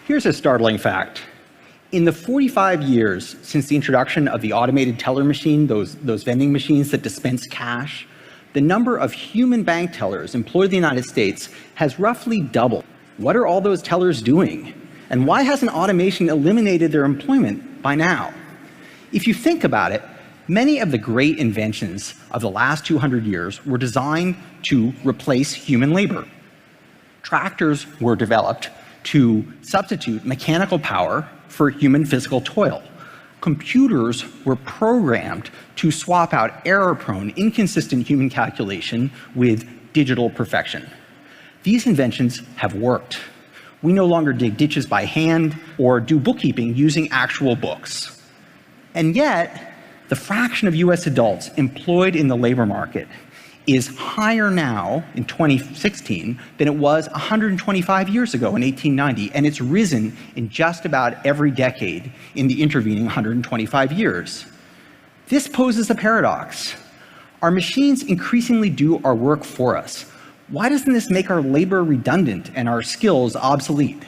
Here's a startling fact. In the 45 years since the introduction of the automated teller machine, those vending machines that dispense cash, the number of human bank tellers employed in the United States has roughly doubled. What are all those tellers doing? And why hasn't automation eliminated their employment by now? If you think about it, many of the great inventions of the last 200 years were designed to replace human labor. Tractors were developed to substitute mechanical power for human physical toil. Computers were programmed to swap out error-prone, inconsistent human calculation with digital perfection. These inventions have worked. We no longer dig ditches by hand or do bookkeeping using actual books. And yet, the fraction of US adults employed in the labor market is higher now in 2016 than it was 125 years ago in 1890, and it's risen in just about every decade in the intervening 125 years. This poses a paradox. Our machines increasingly do our work for us. Why doesn't this make our labor redundant and our skills obsolete?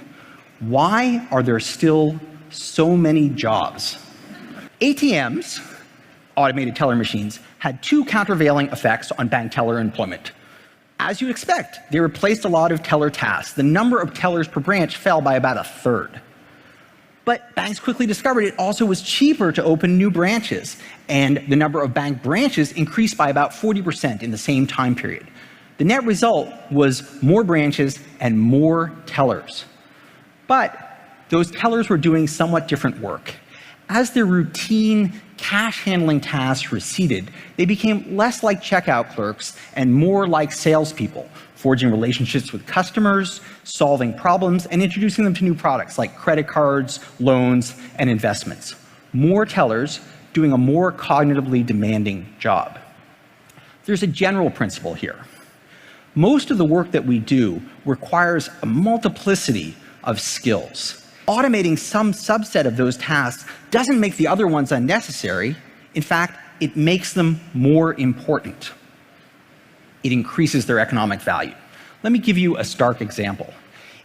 Why are there still so many jobs? ATMs, automated teller machines, had two countervailing effects on bank teller employment. As you'd expect, they replaced a lot of teller tasks. The number of tellers per branch fell by about a third. But banks quickly discovered it also was cheaper to open new branches, and the number of bank branches increased by about 40% in the same time period. The net result was more branches and more tellers. But those tellers were doing somewhat different work. As their routine cash handling tasks receded, they became less like checkout clerks and more like salespeople, forging relationships with customers, solving problems, and introducing them to new products like credit cards, loans, and investments. More tellers doing a more cognitively demanding job. There's a general principle here. Most of the work that we do requires a multiplicity of skills. Automating some subset of those tasks doesn't make the other ones unnecessary. In fact, it makes them more important. It increases their economic value. Let me give you a stark example.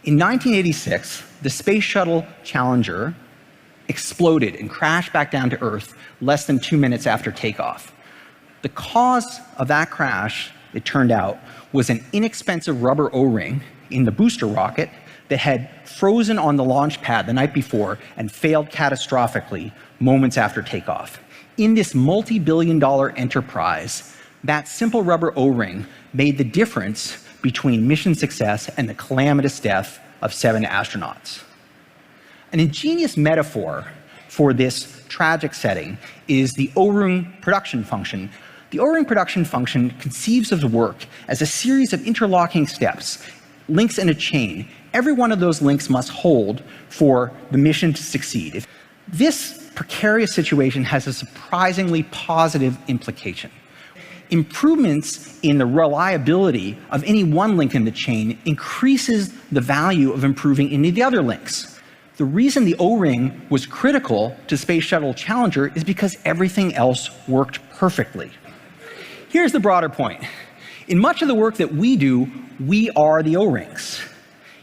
In 1986, the Space Shuttle Challenger exploded and crashed back down to Earth less than 2 minutes after takeoff. The cause of that crash, it turned out, was an inexpensive rubber O-ring in the booster rocket that had frozen on the launch pad the night before and failed catastrophically moments after takeoff. In this multi-billion-dollar enterprise, that simple rubber O-ring made the difference between mission success and the calamitous death of 7 astronauts. An ingenious metaphor for this tragic setting is the O-ring production function. The O-ring production function conceives of the work as a series of interlocking steps, links in a chain. Every one of those links must hold for the mission to succeed. This precarious situation has a surprisingly positive implication. Improvements in the reliability of any one link in the chain increases the value of improving any of the other links. The reason the O-ring was critical to Space Shuttle Challenger is because everything else worked perfectly. Here's the broader point. In much of the work that we do, we are the O-rings.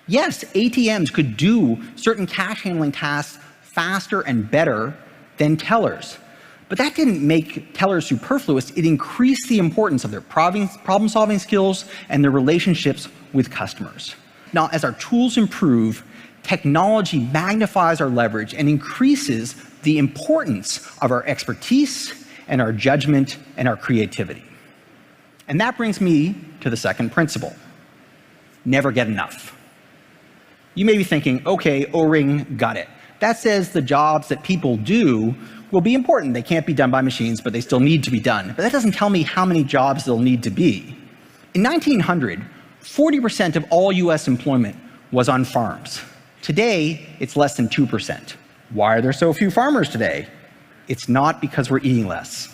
Yes, ATMs could do certain cash handling tasks faster and better than tellers. But that didn't make tellers superfluous. It increased the importance of their problem-solving skills and their relationships with customers. Now, as our tools improve, technology magnifies our leverage and increases the importance of our expertise and our judgment and our creativity. And that brings me to the second principle. Never get enough. You may be thinking, okay, O-ring, got it. That says the jobs that people do will be important. They can't be done by machines, but they still need to be done. But that doesn't tell me how many jobs they'll need to be. In 1900, 40% of all US employment was on farms. Today, it's less than 2%. Why are there so few farmers today? It's not because we're eating less.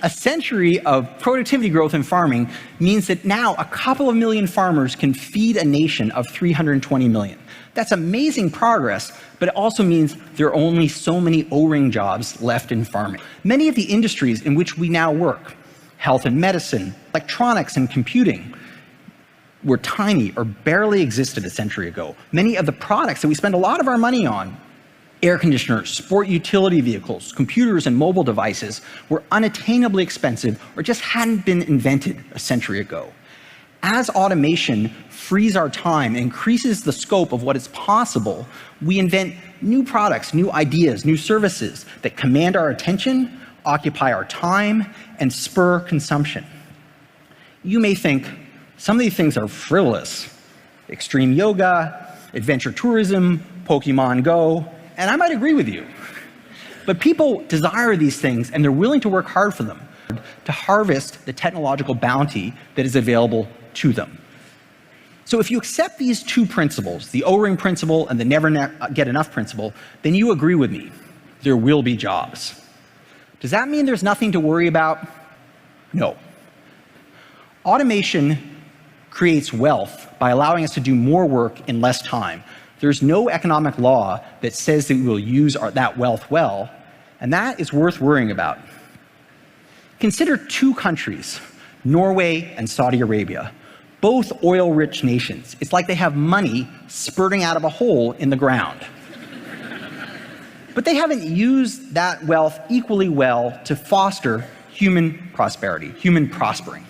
A century of productivity growth in farming means that now a couple of million farmers can feed a nation of 320 million. That's amazing progress, but it also means there are only so many O-ring jobs left in farming. Many of the industries in which we now work, health and medicine, electronics and computing, were tiny or barely existed a century ago. Many of the products that we spend a lot of our money on, air conditioners, sport utility vehicles, computers, and mobile devices, were unattainably expensive or just hadn't been invented a century ago. As automation frees our time and increases the scope of what is possible, we invent new products, new ideas, new services that command our attention, occupy our time, and spur consumption. You may think some of these things are frivolous. Extreme yoga, adventure tourism, Pokemon Go, and I might agree with you. But people desire these things and they're willing to work hard for them, to harvest the technological bounty that is available to them. So if you accept these two principles, the O-ring principle and the never get enough principle, then you agree with me. There will be jobs. Does that mean there's nothing to worry about? No. Automation creates wealth by allowing us to do more work in less time. There's no economic law that says that we will use that wealth well, and that is worth worrying about. Consider two countries, Norway and Saudi Arabia, both oil-rich nations. It's like they have money spurting out of a hole in the ground. But they haven't used that wealth equally well to foster human prosperity, human prospering.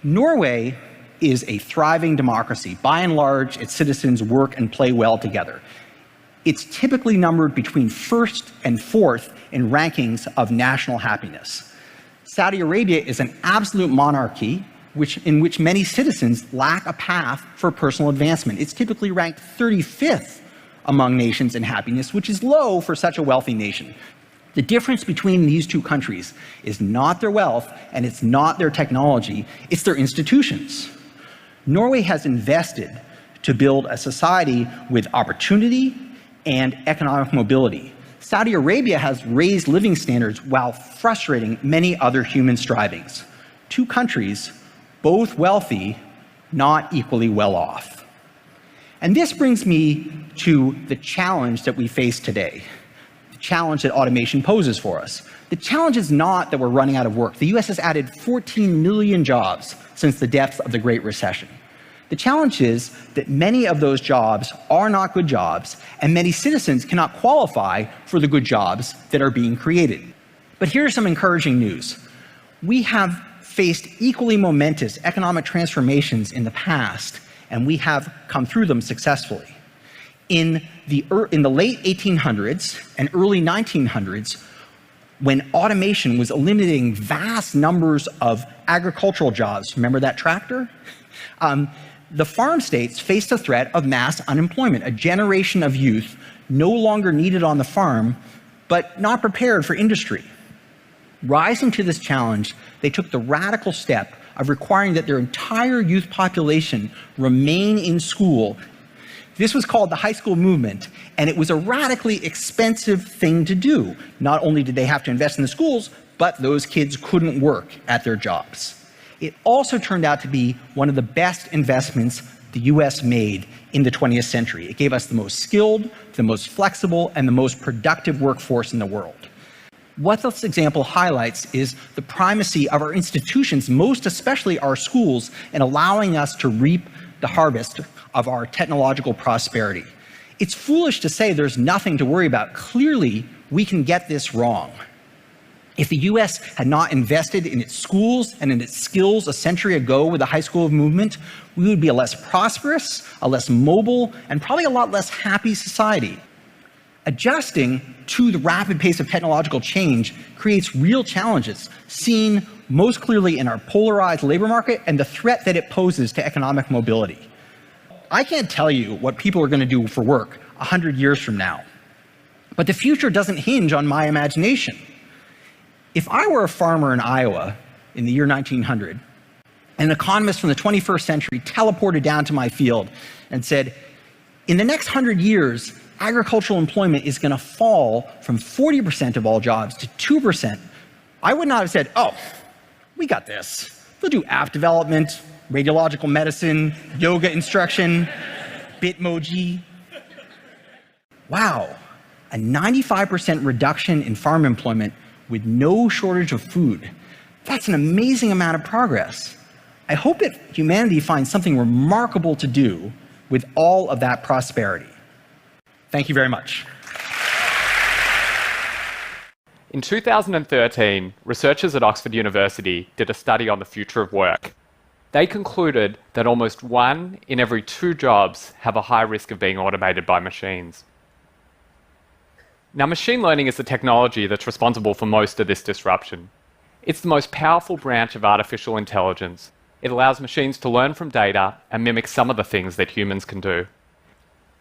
Norway is a thriving democracy. By and large, its citizens work and play well together. It's typically numbered between first and fourth in rankings of national happiness. Saudi Arabia is an absolute monarchy in which many citizens lack a path for personal advancement. It's typically ranked 35th among nations in happiness, which is low for such a wealthy nation. The difference between these two countries is not their wealth and it's not their technology, it's their institutions. Norway has invested to build a society with opportunity and economic mobility. Saudi Arabia has raised living standards while frustrating many other human strivings. Two countries, both wealthy, not equally well off. And this brings me to the challenge that we face today, the challenge that automation poses for us. The challenge is not that we're running out of work. The US has added 14 million jobs since the depths of the Great Recession. The challenge is that many of those jobs are not good jobs, and many citizens cannot qualify for the good jobs that are being created. But here's some encouraging news. We have faced equally momentous economic transformations in the past, and we have come through them successfully. In the late 1800s and early 1900s, when automation was eliminating vast numbers of agricultural jobs, remember that tractor? The farm states faced a threat of mass unemployment, a generation of youth no longer needed on the farm, but not prepared for industry. Rising to this challenge, they took the radical step of requiring that their entire youth population remain in school. This was called the high school movement, and it was a radically expensive thing to do. Not only did they have to invest in the schools, but those kids couldn't work at their jobs. It also turned out to be one of the best investments the US made in the 20th century. It gave us the most skilled, the most flexible, and the most productive workforce in the world. What this example highlights is the primacy of our institutions, most especially our schools, in allowing us to reap the harvest of our technological prosperity. It's foolish to say there's nothing to worry about. Clearly, we can get this wrong. If the US had not invested in its schools and in its skills a century ago with the high school movement, we would be a less prosperous, a less mobile, and probably a lot less happy society. Adjusting to the rapid pace of technological change creates real challenges, seen most clearly in our polarized labor market and the threat that it poses to economic mobility. I can't tell you what people are going to do for work 100 years from now, but the future doesn't hinge on my imagination. If I were a farmer in Iowa in the year 1900, an economist from the 21st century teleported down to my field and said, in the next 100 years, agricultural employment is going to fall from 40% of all jobs to 2%, I would not have said, oh, we got this. We'll do app development, radiological medicine, yoga instruction, Bitmoji. Wow, a 95% reduction in farm employment with no shortage of food. That's an amazing amount of progress. I hope that humanity finds something remarkable to do with all of that prosperity. Thank you very much. In 2013, researchers at Oxford University did a study on the future of work. They concluded that almost 1 in every 2 jobs have a high risk of being automated by machines. Now, machine learning is the technology that's responsible for most of this disruption. It's the most powerful branch of artificial intelligence. It allows machines to learn from data and mimic some of the things that humans can do.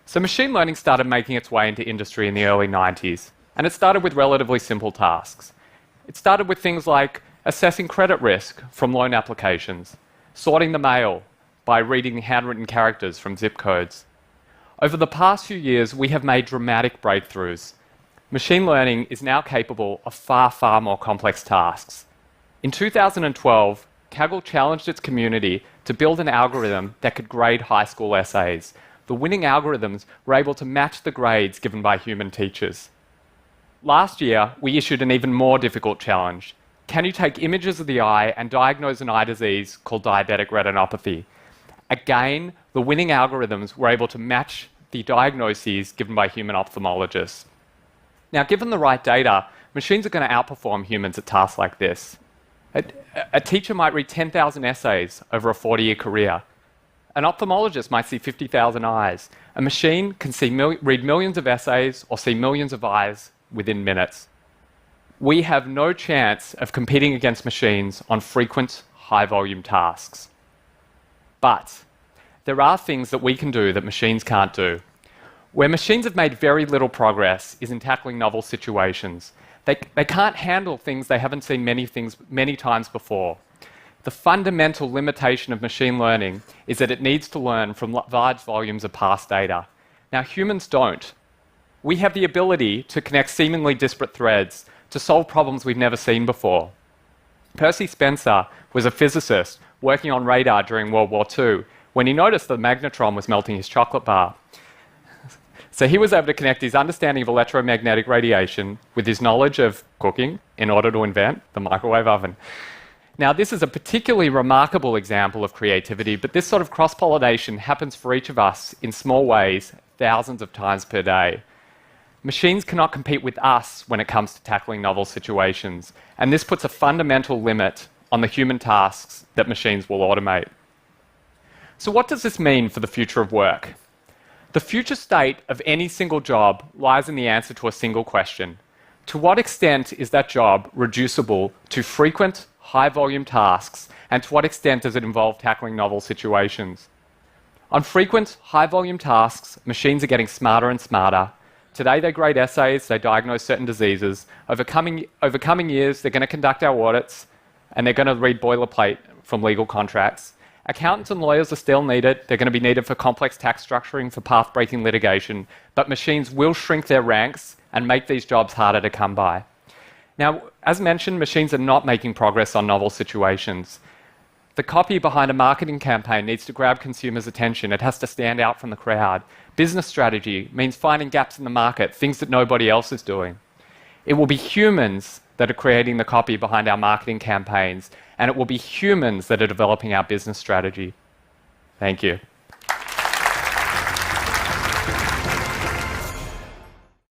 So machine learning started making its way into industry in the early 90s, and it started with relatively simple tasks. It started with things like assessing credit risk from loan applications, sorting the mail by reading handwritten characters from zip codes. Over the past few years, we have made dramatic breakthroughs. Machine learning is now capable of far, far more complex tasks. In 2012, Kaggle challenged its community to build an algorithm that could grade high school essays. The winning algorithms were able to match the grades given by human teachers. Last year, we issued an even more difficult challenge. Can you take images of the eye and diagnose an eye disease called diabetic retinopathy? Again, the winning algorithms were able to match the diagnoses given by human ophthalmologists. Now, given the right data, machines are going to outperform humans at tasks like this. A teacher might read 10,000 essays over a 40-year career. An ophthalmologist might see 50,000 eyes. A machine can read millions of essays or see millions of eyes within minutes. We have no chance of competing against machines on frequent, high-volume tasks. But there are things that we can do that machines can't do. Where machines have made very little progress is in tackling novel situations. They can't handle things they haven't seen many times before. The fundamental limitation of machine learning is that it needs to learn from large volumes of past data. Now, humans don't. We have the ability to connect seemingly disparate threads to solve problems we've never seen before. Percy Spencer was a physicist working on radar during World War II when he noticed the magnetron was melting his chocolate bar. So he was able to connect his understanding of electromagnetic radiation with his knowledge of cooking in order to invent the microwave oven. Now, this is a particularly remarkable example of creativity, but this sort of cross-pollination happens for each of us in small ways, thousands of times per day. Machines cannot compete with us when it comes to tackling novel situations, and this puts a fundamental limit on the human tasks that machines will automate. So what does this mean for the future of work? The future state of any single job lies in the answer to a single question. To what extent is that job reducible to frequent, high-volume tasks, and to what extent does it involve tackling novel situations? On frequent, high-volume tasks, machines are getting smarter and smarter. Today they grade essays, they diagnose certain diseases. Over coming years, they're going to conduct our audits, and they're going to read boilerplate from legal contracts. Accountants and lawyers are still needed. They're going to be needed for complex tax structuring, for path-breaking litigation, but machines will shrink their ranks and make these jobs harder to come by. Now, as mentioned, machines are not making progress on novel situations. The copy behind a marketing campaign needs to grab consumers' attention. It has to stand out from the crowd. Business strategy means finding gaps in the market, things that nobody else is doing. It will be humans that are creating the copy behind our marketing campaigns, and it will be humans that are developing our business strategy. Thank you.